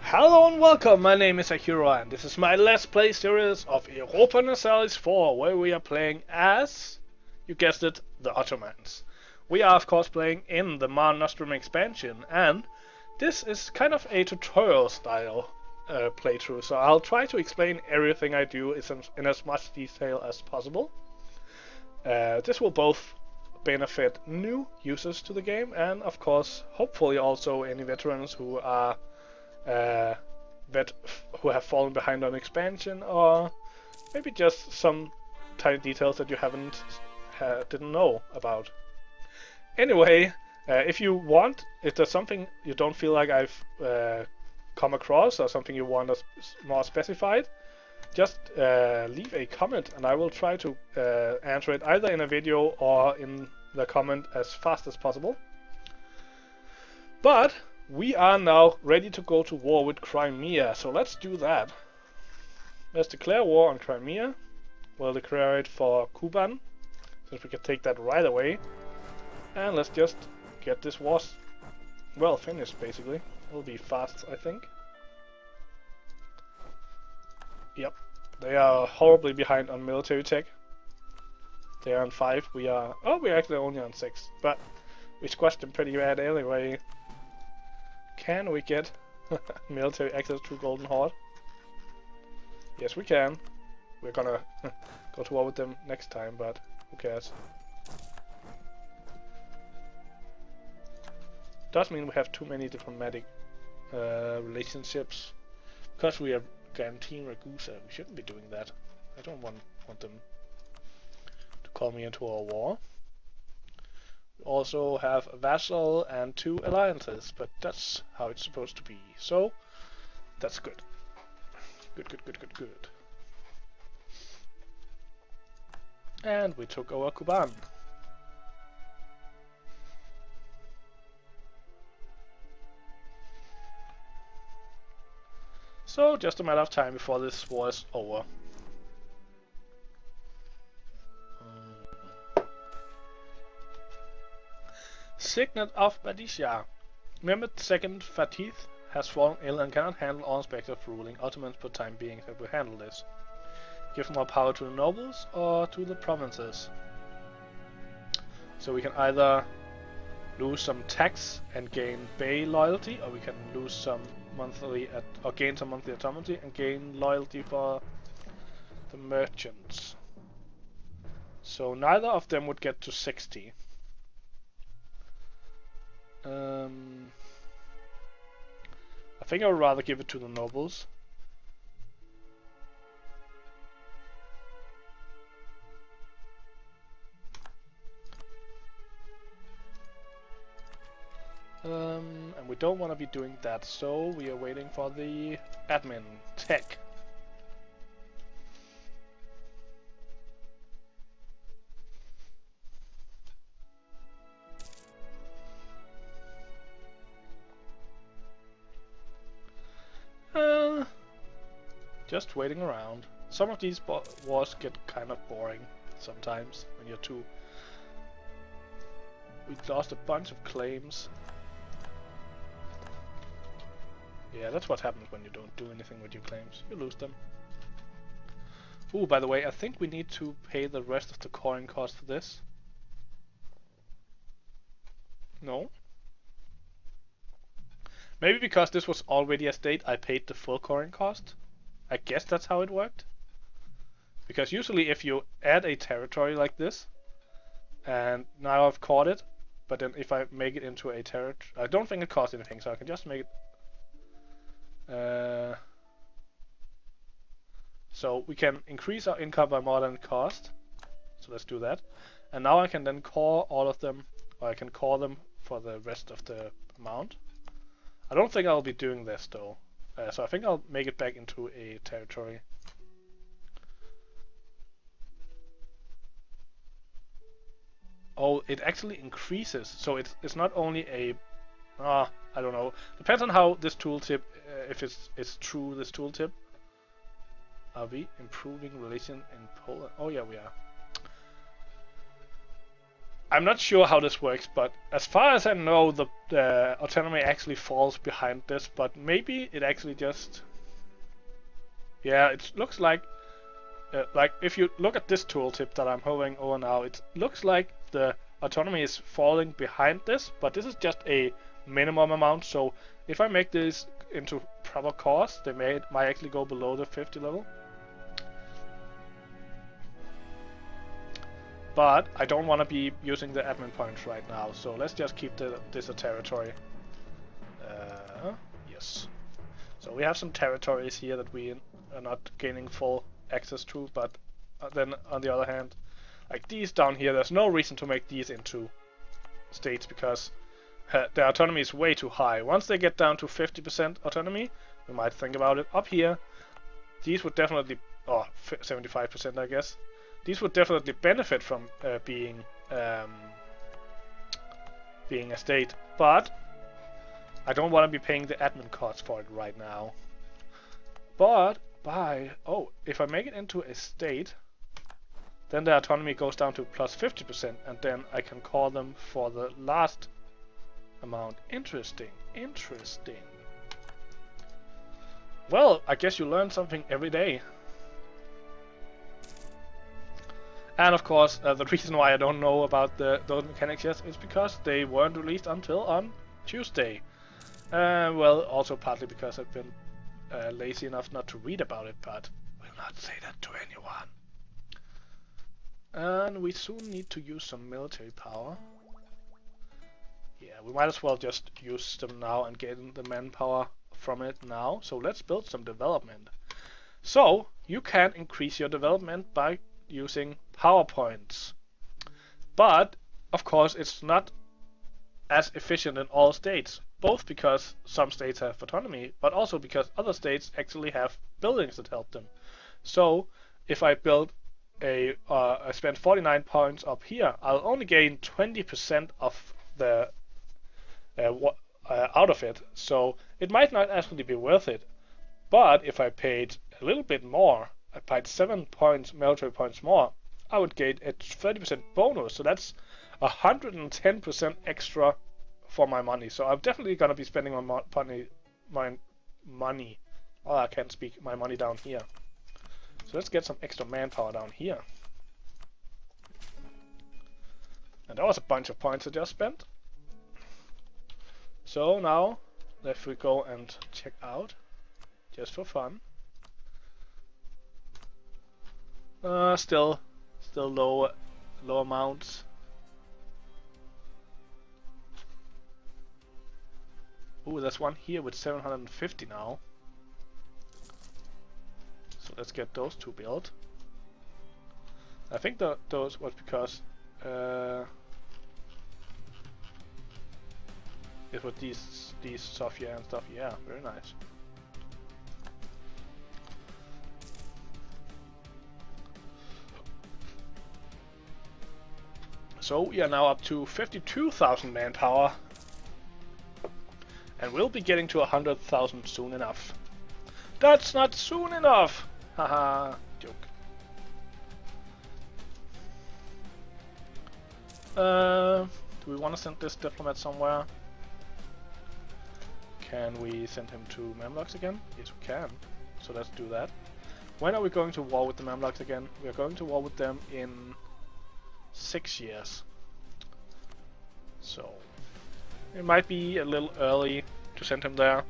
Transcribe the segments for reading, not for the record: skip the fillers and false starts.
Hello and welcome, my name is Akira and this is my Let's Play series of Europa Universalis IV, where we are playing as, you guessed it, the Ottomans. We are of course playing in the Mare Nostrum expansion, and this is kind of a tutorial style playthrough, so I'll try to explain everything I do in as much detail as possible. This will both benefit new users to the game and of course hopefully also any veterans who are who have fallen behind on expansion, or maybe just some tiny details that you didn't know about. Anyway, if you want, if there's something you don't feel like I've come across or something you want us more specified, just leave a comment and I will try to answer it either in a video or in the comment as fast as possible. But we are now ready to go to war with Crimea, so let's do that. Let's declare war on Crimea. We'll declare it for Kuban, since we can take that right away. And let's just get this war well finished, basically. It'll be fast, I think. Yep, they are horribly behind on military tech. They are on 5, we're actually only on 6, but we squashed them pretty bad anyway. Can we get military access to Golden Horde? Yes, we can. We're gonna go to war with them next time, but who cares? Does mean we have too many diplomatic relationships. Because we are guaranteeing Ragusa, we shouldn't be doing that. I don't want them to call me into a war. We also have a vassal and 2 alliances, but that's how it's supposed to be. So, that's good. Good. And we took over Kuban. So, just a matter of time before this war is over. Signet of Badishah. Mehmed II Fatih has fallen ill and cannot handle all aspects of ruling Ottomans for time being. That will handle this. Give more power to the nobles or to the provinces. So we can either lose some tax and gain Bey loyalty, or we can lose some monthly or gain some monthly autonomy and gain loyalty for the merchants. So neither of them would get to 60. I think I would rather give it to the nobles. And we don't want to be doing that, so we are waiting for the admin tech. Just waiting around. Some of these wars get kind of boring sometimes when you're too... We lost a bunch of claims. Yeah, that's what happens when you don't do anything with your claims. You lose them. Ooh, by the way, I think we need to pay the rest of the coring cost for this. No? Maybe because this was already a state, I paid the full coring cost? I guess that's how it worked. Because usually if you add a territory like this, and now I've caught it, but then if I make it into a territory, I don't think it costs anything, so I can just make it. So we can increase our income by more than it cost. So let's do that. And now I can then core all of them, or I can core them for the rest of the amount. I don't think I'll be doing this though. So I think I'll make it back into a territory. Oh, it actually increases. So it's not only a... I don't know. Depends on how this tooltip, if it's true, this tooltip. Are we improving relation in Poland? Oh yeah, we are. I'm not sure how this works, but as far as I know, the autonomy actually falls behind this, but maybe it actually just... Yeah, it looks like if you look at this tooltip that I'm hovering over now, it looks like the autonomy is falling behind this, but this is just a minimum amount, so if I make this into proper course, they might actually go below the 50 level. But I don't want to be using the admin points right now, so let's just keep this a territory. Yes. So we have some territories here that we are not gaining full access to, but then on the other hand, like these down here, there's no reason to make these into states because their autonomy is way too high. Once they get down to 50% autonomy, we might think about it. Up here, these would definitely, 75% I guess. These would definitely benefit from being a state, but I don't want to be paying the admin costs for it right now. But if I make it into a state, then the autonomy goes down to plus 50%, and then I can call them for the last amount. Interesting. Well, I guess you learn something every day. And of course, the reason why I don't know about those mechanics yet is because they weren't released until on Tuesday. Well, also partly because I've been lazy enough not to read about it, but will not say that to anyone. And we soon need to use some military power. Yeah, we might as well just use them now and get the manpower from it now. So let's build some development. So you can increase your development by using power points, but of course it's not as efficient in all states, both because some states have autonomy, but also because other states actually have buildings that help them. So if I build I spend 49 points up here, I'll only gain 20% of the out of it, so it might not actually be worth it. But if I paid a little bit more, I paid 7 points, military points more, I would get a 30% bonus, so that's 110% extra for my money. So I'm definitely gonna be spending my money. Oh, I can't speak. My money down here. So let's get some extra manpower down here. And that was a bunch of points I just spent. So now, if we go and check out, just for fun. Still low amounts. Ooh, there's one here with 750 now. So let's get those two built. I think those was because it was these stuff here and stuff. Yeah, very nice. So we are now up to 52,000 manpower, and we'll be getting to 100,000 soon enough. That's not soon enough! Haha, joke. Do we want to send this diplomat somewhere? Can we send him to Mamluks again? Yes, we can. So let's do that. When are we going to war with the Mamluks again? We are going to war with them in 6 years. So it might be a little early to send him there.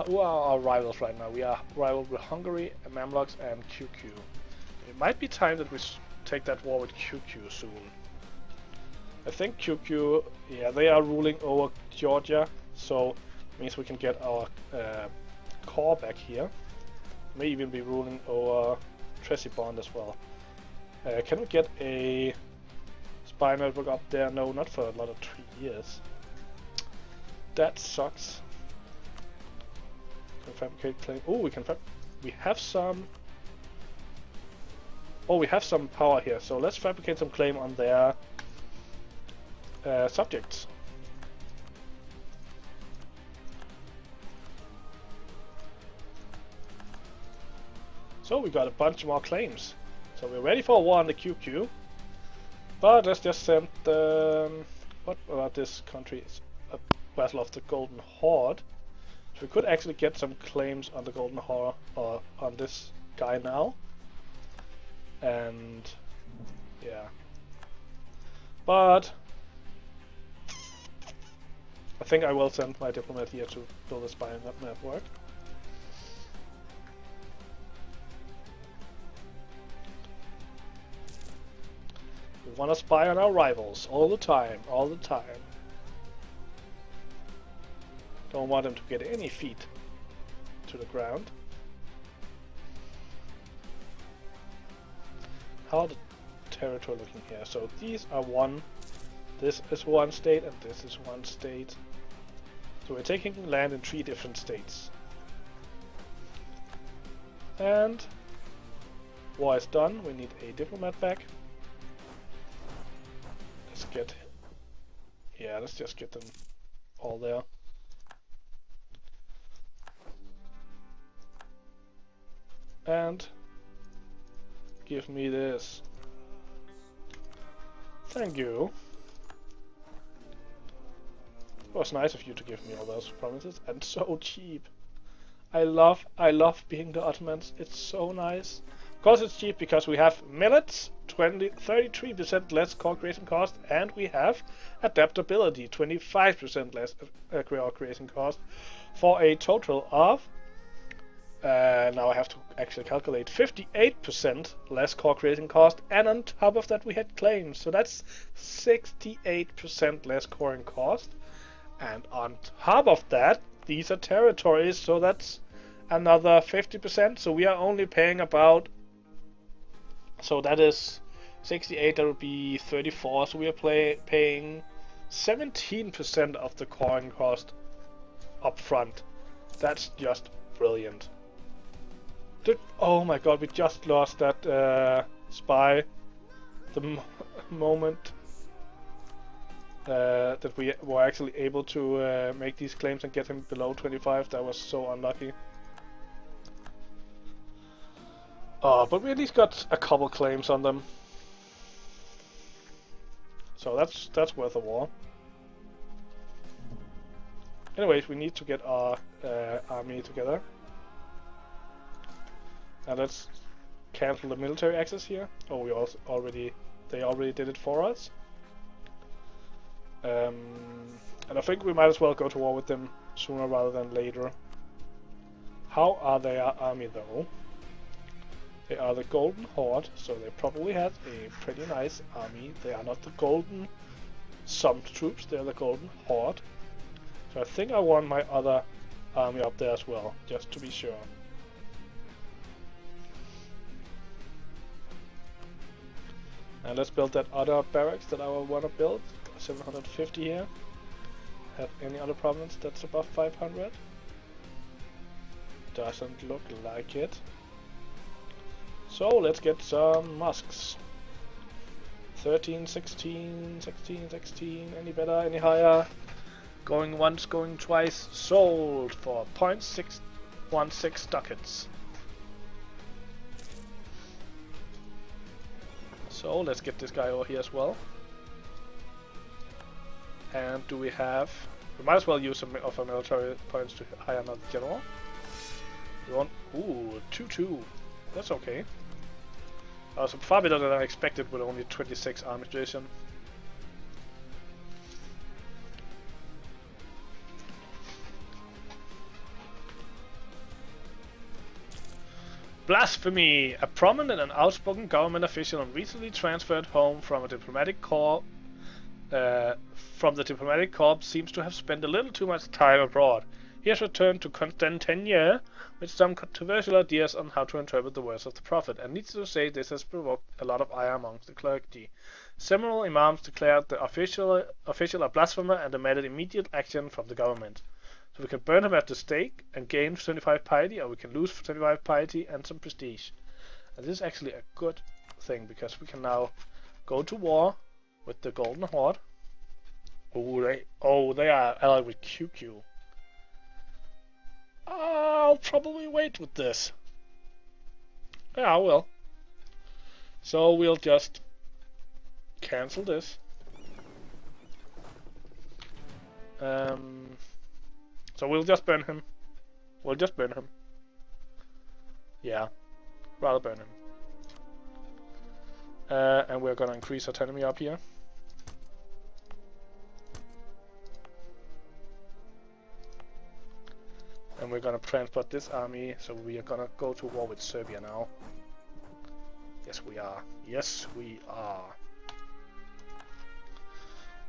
Who are our rivals right now? We are rivaled with Hungary, Mamluks, and QQ. It might be time that we take that war with QQ soon. I think QQ, yeah, they are ruling over Georgia, so it means we can get our core back here. May even be ruling over Trebizond as well. Can we get a spy network up there? No, not for another 3 years. That sucks. Can fabricate claim. Oh, we can we have some. Oh, we have some power here. So let's fabricate some claim on their subjects. So we got a bunch more claims. So we're ready for a war on the QQ. But let's just send what about this country? It's a Battle of the Golden Horde. So we could actually get some claims on the Golden Horde or on this guy now. And yeah. But I think I will send my diplomat here to build a spy network. We want to spy on our rivals all the time, all the time. Don't want them to get any feet to the ground. How are the territory looking here? So these are one, this is one state, and this is one state. So we're taking land in 3 different states. And war is done, we need a diplomat back. Let's just get them all there. And give me this. Thank you. It was nice of you to give me all those promises, and so cheap. I love being the Ottomans. It's so nice. Of course it's cheap because we have millets, 33% less core creation cost, and we have adaptability, 25% less core creation cost, for a total of, now I have to actually calculate, 58% less core creation cost, and on top of that we had claims, so that's 68% less coring cost, and on top of that, these are territories, so that's another 50%, so we are only paying about, so that is 68, that would be 34, so we are paying 17% of the coring cost up front. That's just brilliant. Oh my god, we just lost that spy the moment that we were actually able to make these claims and get him below 25. That was so unlucky. But we at least got a couple claims on them. So that's worth a war. Anyways, we need to get our army together. And let's cancel the military access here. Oh, we also they already did it for us. And I think we might as well go to war with them sooner rather than later. How are their army though? They are the Golden Horde, so they probably had a pretty nice army. They are not the Golden Summed troops, they're the Golden Horde. So I think I want my other army up there as well, just to be sure. And let's build that other barracks that I want to build. 750 here. Have any other province that's above 500? Doesn't look like it. So let's get some mosques. 13, 16, 16, 16, any better, any higher? Going once, going twice, sold for 0.616 ducats. So let's get this guy over here as well. And do we have... We might as well use some of our military points to hire another general. We want... Ooh, 2-2. That's okay. So far better than I expected with only 26 army duration. Blasphemy! A prominent and outspoken government official recently transferred home from a diplomatic corps seems to have spent a little too much time abroad. He has returned to Constantinople with some controversial ideas on how to interpret the words of the prophet, and needs to say this has provoked a lot of ire amongst the clergy. Several imams declared the official a blasphemer and demanded immediate action from the government. So we can burn him at the stake and gain 25 piety, or we can lose 25 piety and some prestige. And this is actually a good thing, because we can now go to war with the Golden Horde. Oh, they are allied with QQ. I'll probably wait with this. Yeah, I will. So we'll just cancel this. So we'll just burn him. We'll just burn him. Yeah, rather burn him. And we're gonna increase autonomy up here. And we're gonna transport this army, so we are gonna go to war with Serbia now. Yes, we are. Yes, we are.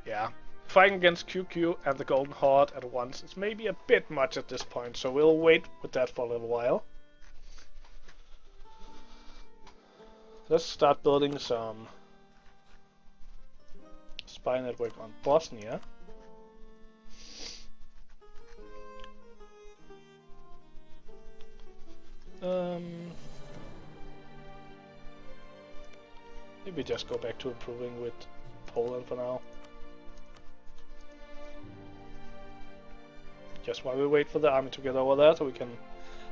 Yeah. Fighting against QQ and the Golden Horde at once is maybe a bit much at this point, so we'll wait with that for a little while. Let's start building some spy network on Bosnia. Maybe just go back to improving with Poland for now. Just while we wait for the army to get over there so we can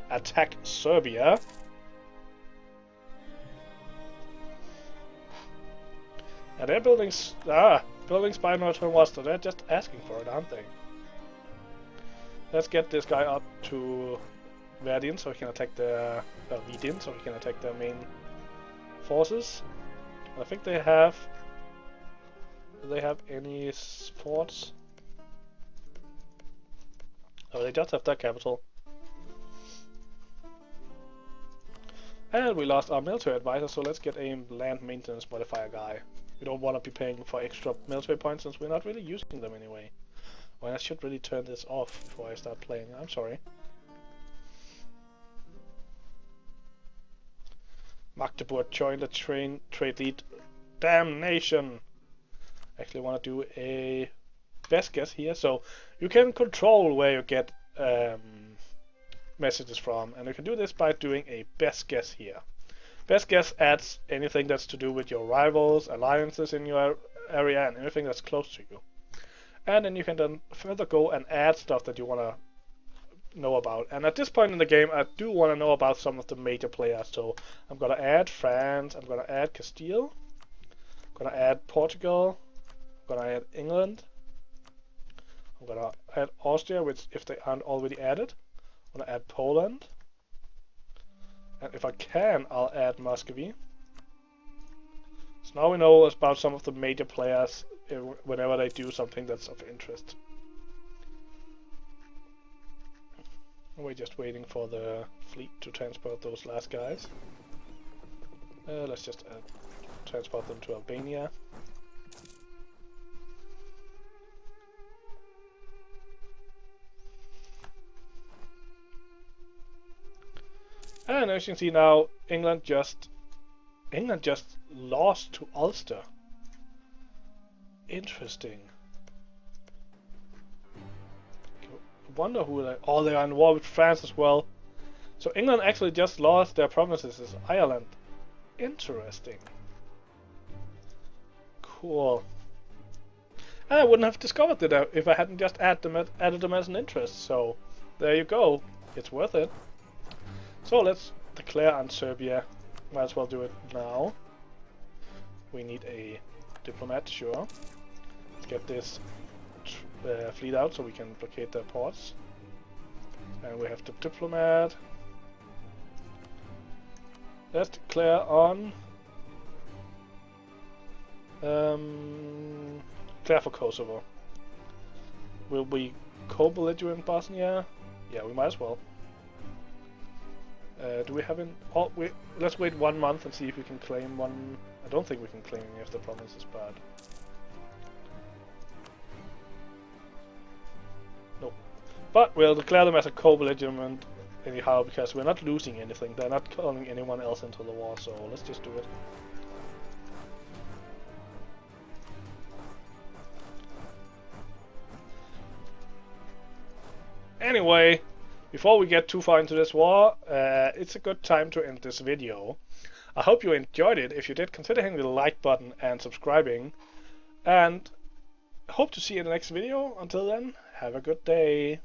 attack Serbia. And they're building spy network Worcester. They're just asking for it, aren't they? Let's get this guy up to Verdin so he can attack the Vidin so he can attack their main forces. I think they have. Do they have any forts? Oh, they just have their capital. And we lost our military advisor, so let's get a land maintenance modifier guy. We don't want to be paying for extra military points since we're not really using them anyway. Well, I should really turn this off before I start playing. I'm sorry. Magdeburg joined the trade lead. Damnation! Actually want to do a best guess here, so you can control where you get messages from, and you can do this by doing a best guess here. Best guess adds anything that's to do with your rivals, alliances in your area, and anything that's close to you. And then you can then further go and add stuff that you want to know about. And at this point in the game, I do want to know about some of the major players. So I'm gonna add France, I'm gonna add Castile, I'm gonna add Portugal, I'm gonna add England, I'm gonna add Austria, which if they aren't already added, I'm gonna add Poland, and if I can, I'll add Muscovy. So now we know about some of the major players whenever they do something that's of interest. We're just waiting for the fleet to transport those last guys. Let's just transport them to Albania. And as you can see now, England just lost to Ulster. Interesting. I wonder who they... Oh, they are in war with France as well. So England actually just lost their provinces as Ireland. Interesting. Cool. And I wouldn't have discovered it if I hadn't just added them as an interest. So there you go. It's worth it. So let's declare on Serbia. Might as well do it now. We need a diplomat, sure. Let's get this fleet out so we can blockade their ports. And we have the diplomat. Let's declare on declare for Kosovo. Will we co-belligerent Bosnia? Yeah, we might as well. Do we have an... Oh, let's wait 1 month and see if we can claim one. I don't think we can claim any of the provinces, but... No. But we'll declare them as a co-belligerent anyhow, because we're not losing anything. They're not calling anyone else into the war, so let's just do it. Anyway, before we get too far into this war, it's a good time to end this video. I hope you enjoyed it. If you did, consider hitting the like button and subscribing. And hope to see you in the next video. Until then, have a good day.